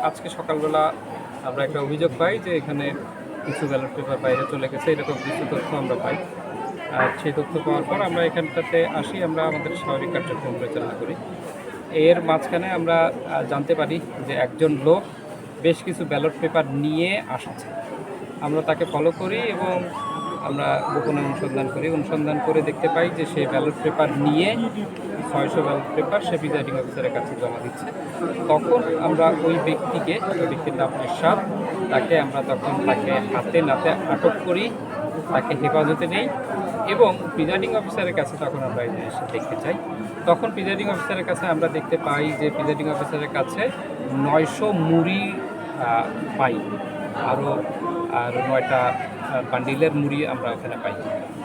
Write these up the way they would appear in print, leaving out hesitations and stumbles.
আজকে সকালবেলা আমরা একটা অভিযোগ পাই যে এখানে কিছু ব্যালট পেপার বাইরে চলে গেছে, এরকম কিছু তথ্য আমরা পাই। আর সেই তথ্য পাওয়ার পর আমরা এখানটাতে আসি, আমরা আমাদের স্বাভাবিক কার্যক্রম পরিচালনা করি। এর মাঝখানে আমরা জানতে পারি যে একজন লোক বেশ কিছু ব্যালট পেপার নিয়ে আসছে। আমরা তাকে ফলো করি এবং আমরা গোপনে অনুসন্ধান করে দেখতে পাই যে সে ব্যালট পেপার নিয়ে 600 ব্যালট পেপার সে প্রিজাইডিং অফিসারের কাছে জমা দিচ্ছে। তখন আমরা ওই ব্যক্তির নাম এরশাদ, তাকে হাতে নাতে আটক করি, তাকে হেফাজতে নেই এবং প্রিজাইডিং অফিসারের কাছে তখন আমরা এই জিনিসটা দেখতে চাই। তখন প্রিজাইডিং অফিসারের কাছে আমরা দেখতে পাই যে প্রিজাইডিং অফিসারের কাছে 900 মুড়ি পাই, আর 9টা বান্ডিলের মুড়ি আমরা ওখানে পাই।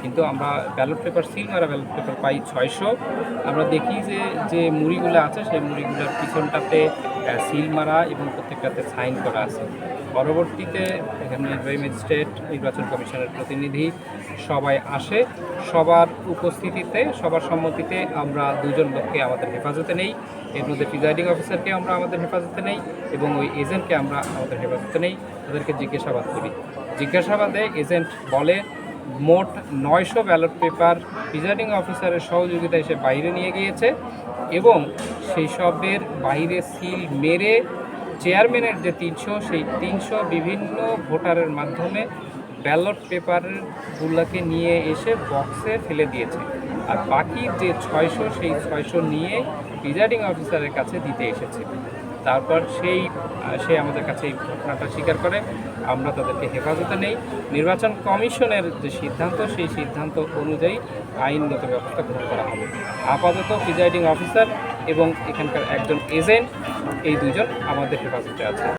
কিন্তু আমরা ব্যালট পেপার, সিল মারা ব্যালট পেপার পাই 600। আমরা দেখি যে মুড়িগুলো আছে সেই মুড়িগুলোর পিছনটাতে সিল মারা এবং প্রত্যেকটাতে সাইন করা আছে। পরবর্তীতে এখানে নির্বাহী ম্যাজিস্ট্রেট, নির্বাচন কমিশনের প্রতিনিধি সবাই আসে। সবার উপস্থিতিতে, সবার সম্মতিতে আমরা 2জন লোককে আমাদের হেফাজতে নেই। এর মধ্যে প্রিজাইডিং অফিসারকে আমরা আমাদের হেফাজতে নেই এবং ওই এজেন্টকে আমরা আমাদের হেফাজতে নেই। তাদেরকে জিজ্ঞাসাবাদ করি। জিজ্ঞাসাবাদে এজেন্ট বলে মোট 900 ব্যালট পেপার প্রিজাইডিং অফিসারের সহযোগিতায় সে বাইরে নিয়ে গিয়েছে এবং সেই সবের বাইরে সিল মেরে চেয়ারম্যানের যে 300, সেই 300 বিভিন্ন ভোটারের মাধ্যমে ব্যালট পেপারগুলোকে নিয়ে এসে বক্সে ফেলে দিয়েছে। আর বাকি যে 600, সেই 600 নিয়ে প্রিজাইডিং অফিসারের কাছে দিতে এসেছে। তারপর সে আমাদের কাছে এই ঘটনাটা স্বীকার করে। আমরা তাদেরকে হেফাজতে নেই। নির্বাচন কমিশনের যে সিদ্ধান্ত, সেই সিদ্ধান্ত অনুযায়ী আইনগত ব্যবস্থা গ্রহণ করা হবে। আপাতত প্রিজাইডিং অফিসার এবং এখানকার একজন এজেন্ট, এই 2জন আমাদের হেফাজতে আছে।